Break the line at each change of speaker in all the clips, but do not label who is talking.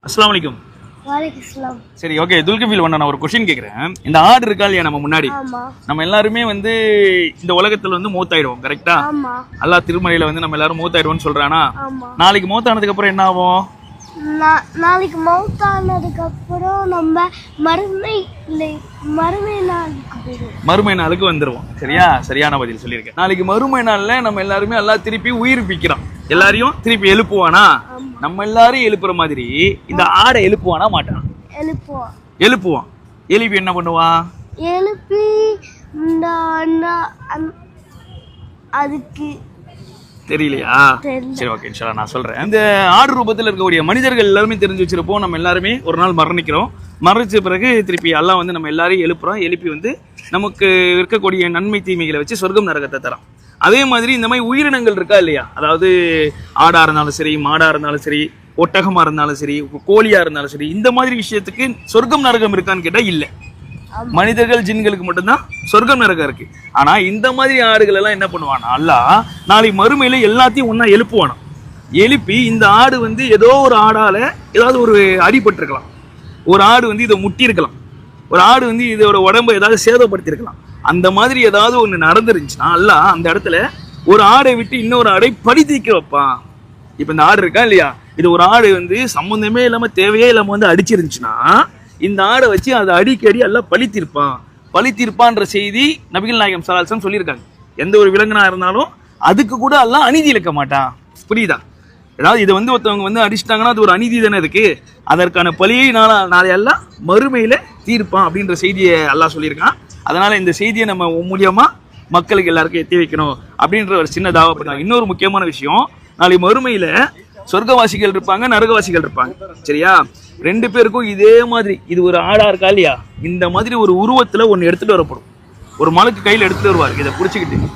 அஸ்ஸலாமு அலைக்கும்.
வலைக்கும்.
சரி, ஓகே. துல்கஃபில் நான் ஒரு கொஸ்டின் கேட்குறேன். இந்த ஆடு இருக்கா இல்லையா நம்ம முன்னாடி, நம்ம எல்லாருமே வந்து இந்த உலகத்துல வந்து மூத்தாயிடுவோம், கரெக்டா? அல்லாஹ் திருமறையில வந்து நம்ம எல்லாரும் மூத்தாயிடுவோம்னு சொல்றானா? நாளைக்கு மூத்தானதுக்கு அப்புறம் என்ன ஆகும்?
நாளைக்கு மௌத்தானதுக்கு அப்புறம் நம்ம
மறுமை நாளுக்கு வந்துருவோம். சரியா? சரியான பதில் சொல்லியிருக்கேன். நாளைக்கு மறுமை நாள்ல நம்ம எல்லாருமே அல்லாஹ் திருப்பி உயிர்ப்பிக்கிறான். எல்லாரையும் திருப்பி எழுப்புவானா? நம்ம எல்லாரும் எழுப்புற மாதிரி இந்த ஆடை எழுப்புவானா மாட்டான்? எழுப்புவான். எழுப்பி என்ன பண்ணுவான்?
எழுப்பி அதுக்கு
தெரியலையா? சரி, ஓகே, இன்ஷால்லா நான் சொல்றேன். இந்த ஆடு ரூபத்தில் இருக்கக்கூடிய மனிதர்கள் எல்லாருமே தெரிஞ்சு வச்சிருப்போம். நம்ம எல்லாருமே ஒரு நாள் மரணிக்கிறோம். மரணிச்ச பிறகு திருப்பி அல்லாஹ் வந்து நம்ம எல்லாரையும் எழுப்புறோம். எழுப்பி வந்து நமக்கு இருக்கக்கூடிய நன்மை தீமைகளை வச்சு சொர்க்கம் நரகத்தை தரான். அதே மாதிரி இந்த மாதிரி உயிரினங்கள் இருக்கா இல்லையா, அதாவது ஆடா இருந்தாலும் சரி, மாடா இருந்தாலும் சரி, ஒட்டகமா இருந்தாலும் சரி, கோழியா இருந்தாலும் சரி, இந்த மாதிரி விஷயத்துக்கு சொர்க்கம் நரகம் இருக்கான்னு கேட்டா இல்ல. மனிதர்கள் ஜின்களுக்கு மட்டும்தான் சொர்க்கம் நரகம் இருக்கு. ஆனா இந்த மாதிரி ஆடுகள் எல்லாம் என்ன பண்ணுவானா, அல்லாஹ் நாளை மறுமையில எல்லாத்தையும் ஒன்னா எழுப்புவானா. எழுப்பி இந்த ஆடு வந்து ஏதோ ஒரு ஆடால ஏதாவது ஒரு அடிபட்டிருக்கலாம், ஒரு ஆடு வந்து இதை முட்டி இருக்கலாம், ஒரு ஆடு வந்து இதோட உடம்பை ஏதாவது சேதப்படுத்தி இருக்கலாம். அந்த மாதிரி ஏதாவது ஒண்ணு நடந்துருந்துச்சுன்னா அல்லாஹ் அந்த இடத்துல ஒரு ஆடை விட்டு இன்னொரு ஆடை பழி தீர்க்க வைப்பான். இப்ப இந்த ஆடு இருக்கா இல்லையா, இது ஒரு ஆடு வந்து சம்பந்தமே இல்லாம தேவையே இல்லாம வந்து அடிச்சிருந்துச்சுன்னா இந்த ஆடை வச்சு அதை அடிக்கடி எல்லாம் பழி தீர்ப்பான்ற செய்தி நபிகள் நாயகம் ஸல்லல்லாஹு அலைஹி வஸல்லம் சொல்லியிருக்காங்க. எந்த ஒரு விலங்குனா இருந்தாலும் அதுக்கு கூட எல்லாம் அநீதி இழைக்க மாட்டான். புரியுதா? ஏதாவது இதை வந்து ஒருத்தவங்க வந்து அடிச்சிட்டாங்கன்னா அது ஒரு அநீதி தானே இருக்கு. அதற்கான பழியை நாளை எல்லாம் மறுமையில தீர்ப்பான் அப்படின்ற செய்தியை அல்லாஹ் சொல்லியிருக்கான். அதனால இந்த செய்தியை நம்ம மூலியமா மக்களுக்கு எல்லாருக்கும் எத்தி வைக்கணும் அப்படின்ற ஒரு சின்ன தாவா பண்ணலாம். இன்னொரு முக்கியமான விஷயம், நாளை மறுமையில சொர்க்கவாசிகள் இருப்பாங்க, நரகவாசிகள் இருப்பாங்க. சரியா? ரெண்டு பேருக்கும் இதே மாதிரி இது ஒரு ஆடா இருக்கா இல்லையா, இந்த மாதிரி ஒரு உருவத்துல ஒண்ணு எடுத்துட்டு வரப்படும். ஒரு மலக்கு கையில எடுத்துட்டு வருவார், இதை புடிச்சுக்கிட்டு.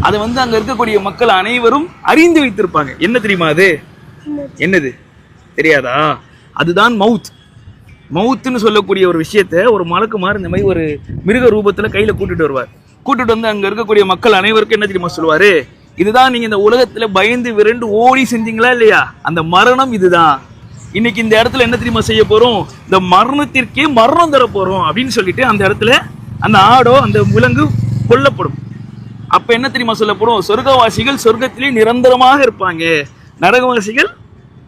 அதை வந்து அங்க இருக்கக்கூடிய மக்கள் அனைவரும் அறிந்து வைத்திருப்பாங்க. என்ன தெரியுமா அது? என்னது தெரியாதா? அதுதான் மவுத்துன்னு சொல்லக்கூடிய ஒரு விஷயத்த ஒரு மலக்குமார் இந்த மாதிரி ஒரு மிருக ரூபத்துல கையில கூட்டிட்டு வருவார். கூட்டிட்டு வந்து அங்க இருக்கக்கூடிய மக்கள் அனைவருக்கும் என்ன தெரியுமா சொல்லுவாரு? இதுதான் நீங்க இந்த உலகத்துல பயந்து விரண்டு ஓடி செஞ்சீங்களா இல்லையா, அந்த மரணம் இதுதான். இன்னைக்கு இந்த இடத்துல என்ன தெரியுமா செய்ய போறோம்? இந்த மரணத்திற்கே மரணம் தர போறோம் அப்படின்னு சொல்லிட்டு அந்த இடத்துல அந்த ஆடோ அந்த விலங்கு கொல்லப்படும். அப்ப என்ன தெரியுமா சொல்லப்படும்? சொர்க்கவாசிகள் சொர்க்கத்திலே நிரந்தரமாக இருப்பாங்க, நரகவாசிகள்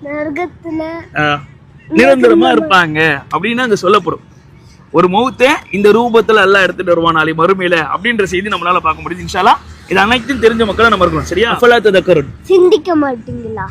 நரகத்துல
நிரந்தரமா இருப்பாங்க அப்படின்னு அங்க சொல்லப்படும். ஒரு மௌத்தை இந்த ரூபத்துல எல்லாம் எடுத்துட்டு வருவான் நாளை மறுமையில அப்படின்ற செய்தி நம்மளால பார்க்க முடியுது. இன்ஷா அல்லாஹ் இது அனைத்தும் தெரிஞ்ச மக்களா நம்ம இருக்கணும். சரியா? அஃபலா ததக்கருன்,
சிந்திக்க மாட்டீங்களா?